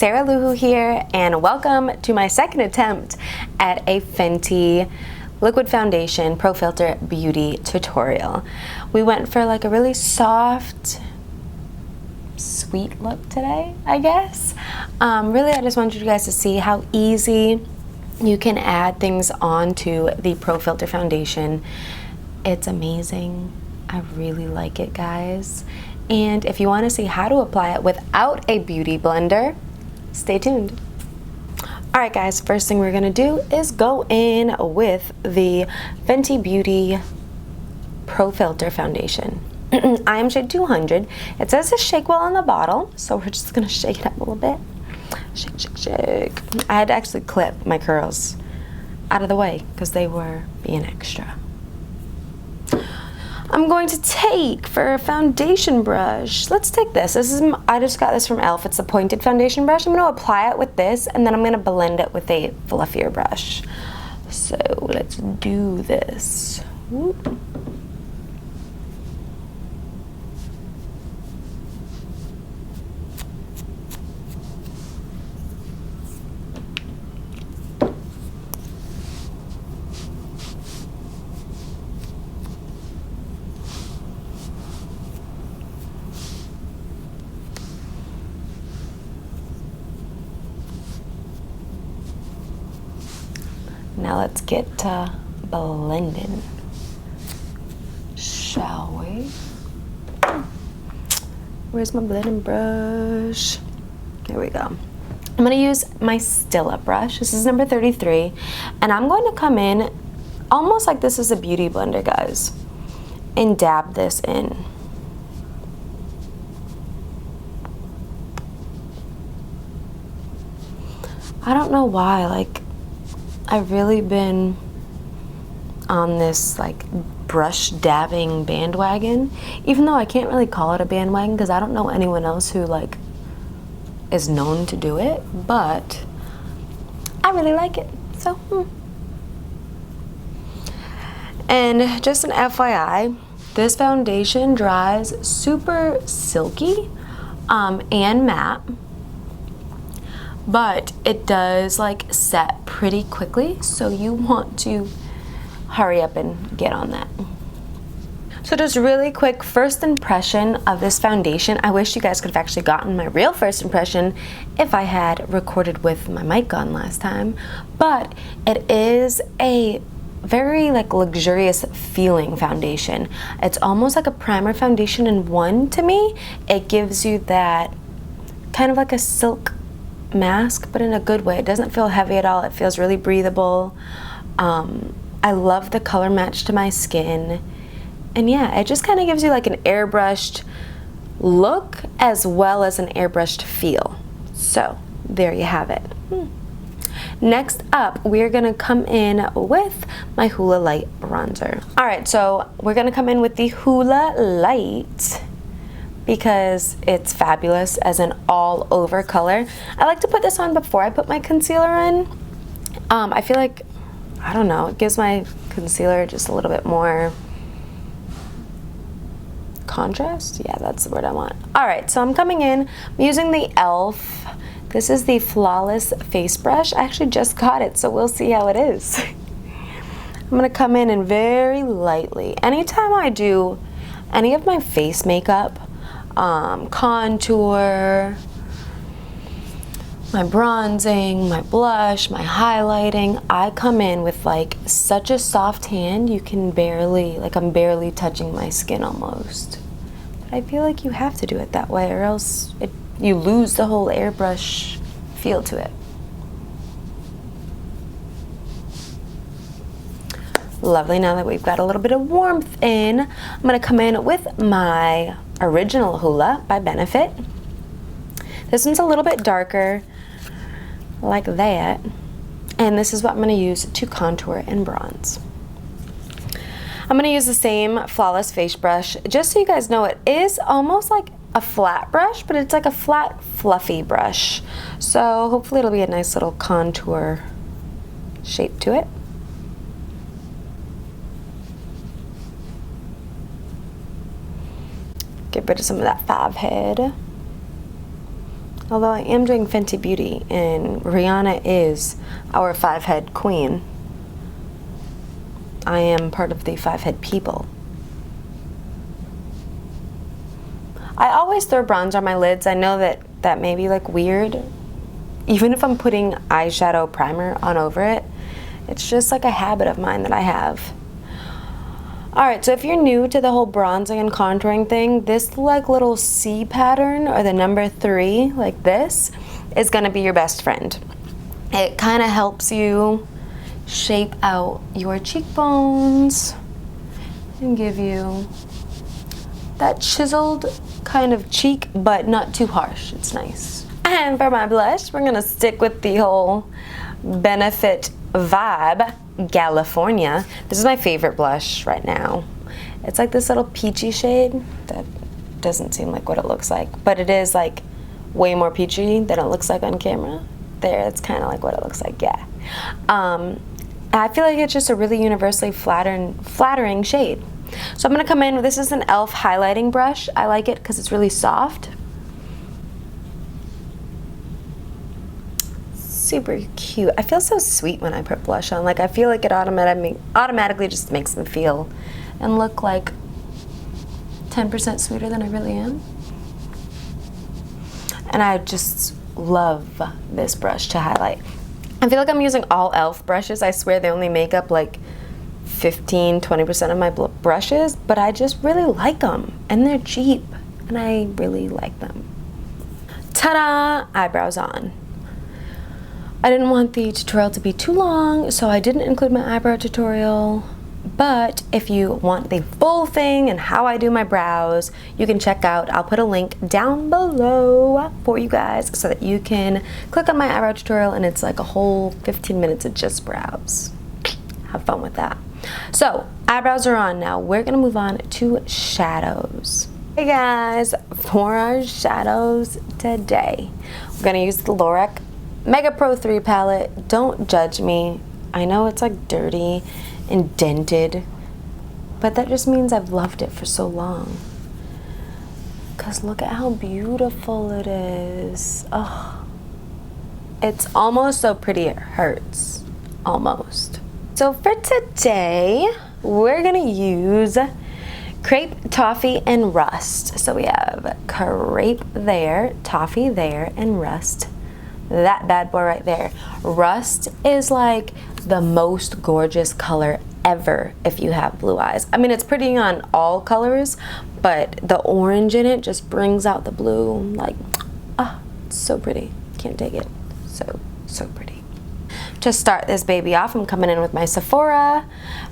Sarah Louwho here, and welcome to my second attempt at a Fenty liquid foundation pro filter beauty tutorial. We went for like a really soft, sweet look today, I guess. Really, I just wanted you guys to see how easy you can add things onto the pro filter foundation. It's amazing. I really like it, guys. And if you want to see how to apply it without a beauty blender, stay tuned. All right, guys, first thing we're gonna do is go in with the Fenty Beauty Pro Filter Foundation. I am shade 200. It says to shake well on the bottle, so we're just gonna shake it up a little bit. Shake, shake, shake. I had to actually clip my curls out of the way because they were being extra. I'm going to take, for a foundation brush, let's take this. I just got this from e.l.f. It's a pointed foundation brush. I'm going to apply it with this, and then I'm going to blend it with a fluffier brush. So let's do this. Whoop. Now let's get to blending, shall we? Where's my blending brush? Here we go. I'm going to use my Stila brush. This is number 33. And I'm going to come in almost like this is a beauty blender, guys, and dab this in. I don't know why, like, I've really been on this like brush dabbing bandwagon, even though I can't really call it a bandwagon because I don't know anyone else who like is known to do it, but I really like it, so. And just an FYI, this foundation dries super silky and matte, but it does like set pretty quickly, so you want to hurry up and get on that. So just really quick first impression of this foundation. I wish you guys could have actually gotten my real first impression if I had recorded with my mic on last time, but it is a very like luxurious feeling foundation. It's almost like a primer foundation in one to me. It gives you that kind of like a silk mask, but in a good way. It doesn't feel heavy at all. It feels really breathable. I love the color match to my skin, and yeah, it just kind of gives you like an airbrushed look as well as an airbrushed feel. So there you have it. Next up, we're gonna come in with my Hoola Light bronzer. All right, so we're gonna come in with the Hoola Light because it's fabulous as an all over color. I like to put this on before I put my concealer in. I feel like, I don't know, it gives my concealer just a little bit more contrast. Yeah, that's the word I want. All right, so I'm coming in, I'm using the e.l.f. This is the Flawless Face Brush. I actually just got it, so we'll see how it is. I'm gonna come in and very lightly, anytime I do any of my face makeup, contour, my bronzing, my blush, my highlighting, I come in with like such a soft hand, you can barely, like I'm barely touching my skin almost. But I feel like you have to do it that way or else you lose the whole airbrush feel to it. Lovely. Now that we've got a little bit of warmth in, I'm gonna come in with my original Hoola by Benefit. This one's a little bit darker, like that, and this is what I'm going to use to contour and bronze. I'm going to use the same Flawless Face Brush. Just so you guys know, it is almost like a flat brush, but it's like a flat, fluffy brush. So hopefully it'll be a nice little contour shape to it. Get rid of some of that fab head. Although I am doing Fenty Beauty, and Rihanna is our 5-head queen. I am part of the 5-head people. I always throw bronzer on my lids. I know that may be like weird. Even if I'm putting eyeshadow primer on over it, it's just like a habit of mine that I have. Alright, so if you're new to the whole bronzing and contouring thing, this like little C pattern, or the number 3, like this, is going to be your best friend. It kind of helps you shape out your cheekbones and give you that chiseled kind of cheek, but not too harsh. It's nice. And for my blush, we're going to stick with the whole Benefit vibe, Galifornia. This is my favorite blush right now. It's like this little peachy shade that doesn't seem like what it looks like, but it is like way more peachy than it looks like on camera. There, it's kind of like what it looks like, yeah. I feel like it's just a really universally flattering shade. So I'm going to come in with, this is an e.l.f. highlighting brush. I like it because it's really soft. Super cute. I feel so sweet when I put blush on. Like, I feel like it automatically just makes me feel and look like 10% sweeter than I really am. And I just love this brush to highlight. I feel like I'm using all e.l.f. brushes. I swear they only make up like 15-20% of my brushes, but I just really like them, and they're cheap, and I really like them. Ta-da! Eyebrows on. I didn't want the tutorial to be too long, so I didn't include my eyebrow tutorial, but if you want the full thing and how I do my brows, you can check out, I'll put a link down below for you guys so that you can click on my eyebrow tutorial, and it's like a whole 15 minutes of just brows. Have fun with that. So, eyebrows are on now. We're gonna move on to shadows. Hey guys, for our shadows today, we're gonna use the Lorac Mega Pro 3 palette. Don't judge me. I know it's like dirty and dented, but that just means I've loved it for so long. Cause look at how beautiful it is. Oh, it's almost so pretty it hurts. Almost. So for today, we're gonna use Crepe, Toffee, and Rust. So we have Crepe there, Toffee there, and Rust. That bad boy right there. Rust is like the most gorgeous color ever if you have blue eyes. I mean, it's pretty on all colors, but the orange in it just brings out the blue. Like, it's so pretty. Can't take it. So pretty. To start this baby off, I'm coming in with my Sephora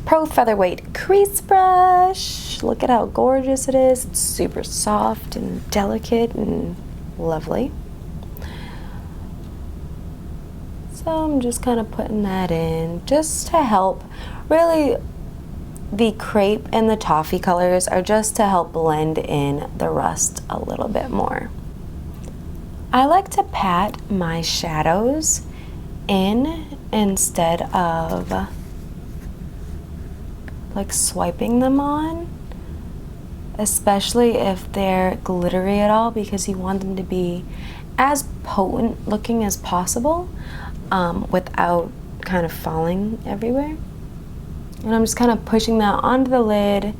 Pro Featherweight Crease Brush. Look at how gorgeous it is. It's super soft and delicate and lovely. So I'm just kind of putting that in just to help. Really, the Crepe and the Toffee colors are just to help blend in the Rust a little bit more. I like to pat my shadows in instead of like swiping them on, especially if they're glittery at all, because you want them to be as potent looking as possible without kind of falling everywhere. And I'm just kind of pushing that onto the lid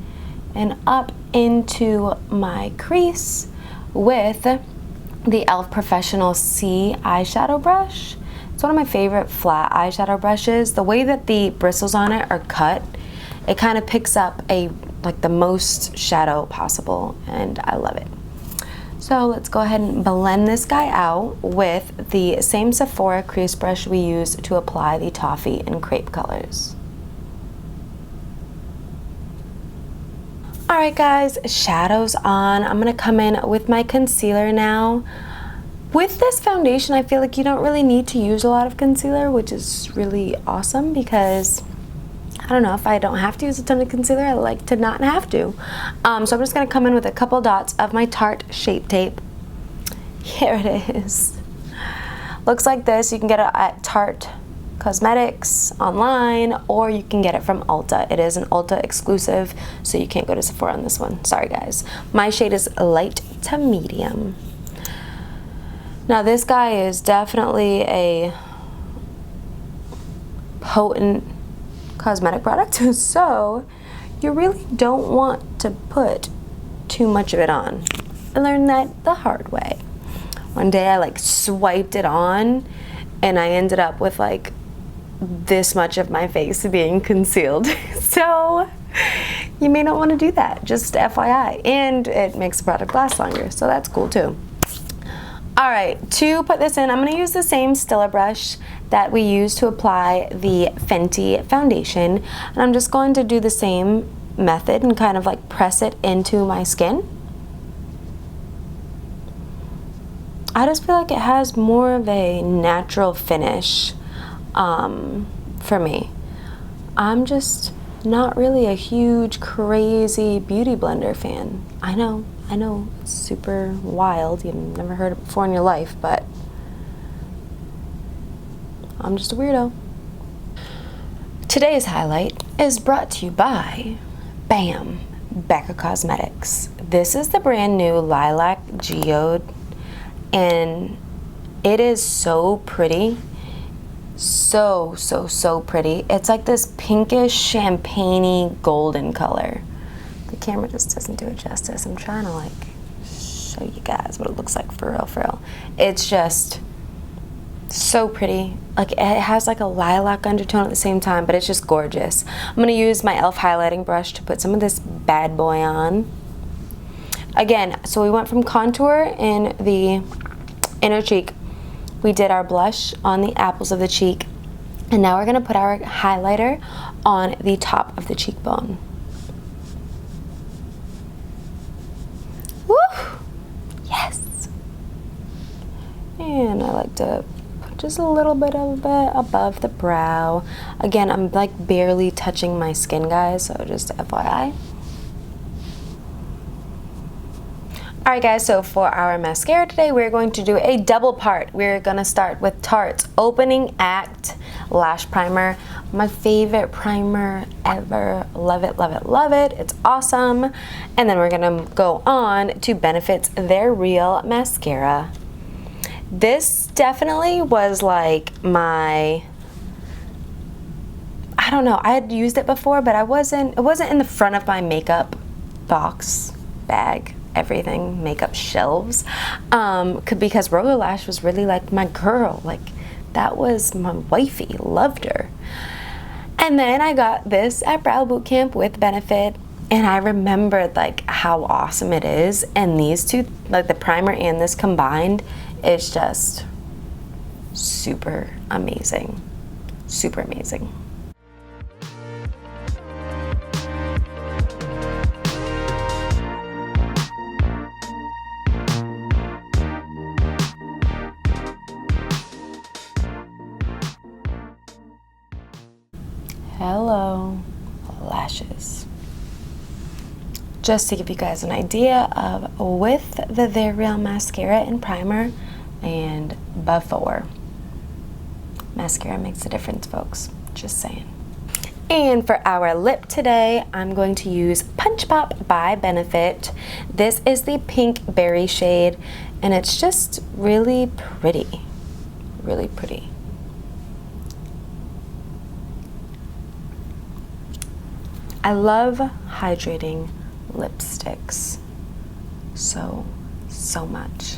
and up into my crease with the e.l.f. Professional C eyeshadow brush. It's one of my favorite flat eyeshadow brushes. The way that the bristles on it are cut, it kind of picks up like the most shadow possible, and I love it. So let's go ahead and blend this guy out with the same Sephora crease brush we used to apply the Toffee and Crepe colors. Alright guys, shadows on. I'm going to come in with my concealer now. With this foundation, I feel like you don't really need to use a lot of concealer, which is really awesome because, I don't know, if I don't have to use a ton of concealer, I like to not have to. So I'm just going to come in with a couple dots of my Tarte Shape Tape. Here it is. Looks like this. You can get it at Tarte Cosmetics online, or you can get it from Ulta. It is an Ulta exclusive, so you can't go to Sephora on this one. Sorry guys. My shade is light to medium. Now this guy is definitely a potent cosmetic product, so you really don't want to put too much of it on. I learned that the hard way. One day I like swiped it on and I ended up with like this much of my face being concealed. So you may not want to do that, just FYI. And it makes the product last longer, so that's cool too. All right, to put this in, I'm going to use the same Stila brush that we used to apply the Fenty foundation. And I'm just going to do the same method and kind of like press it into my skin. I just feel like it has more of a natural finish for me. I'm just not really a huge, crazy beauty blender fan. I know, it's super wild. You've never heard it before in your life, but I'm just a weirdo. Today's highlight is brought to you by, bam, BECCA Cosmetics. This is the brand new Lilac Geode, and it is so pretty. So pretty. It's like this pinkish, champagne-y, golden color. The camera just doesn't do it justice. I'm trying to like show you guys what it looks like for real. It's just so pretty. Like it has like a lilac undertone at the same time, but it's just gorgeous. I'm gonna use my e.l.f. highlighting brush to put some of this bad boy on. Again, so we went from contour in the inner cheek. We did our blush on the apples of the cheek, and now we're gonna put our highlighter on the top of the cheekbone. Woo! Yes! And I like to put just a little bit of it above the brow. Again, I'm like barely touching my skin, guys, so just FYI. Alright guys, so for our mascara today, we're going to do a double part. We're going to start with Tarte's Opening Act Lash Primer. My favorite primer ever. Love it, love it, love it. It's awesome. And then we're going to go on to Benefit's Their Real Mascara. This definitely was like my, I don't know, I had used it before, but it wasn't in the front of my makeup box, bag, everything, makeup shelves, because Roller Lash was really like my girl. Like that was my wifey, loved her. And then I got this at Brow Bootcamp with Benefit, and I remembered like how awesome it is. And these two, like the primer and this combined, it's just super amazing, super amazing. Hello, lashes. Just to give you guys an idea of with the Their Real mascara and primer and before. Mascara makes a difference, folks. Just saying. And for our lip today, I'm going to use Punch Pop by Benefit. This is the pink berry shade, and it's just really pretty. Really pretty. I love hydrating lipsticks so much.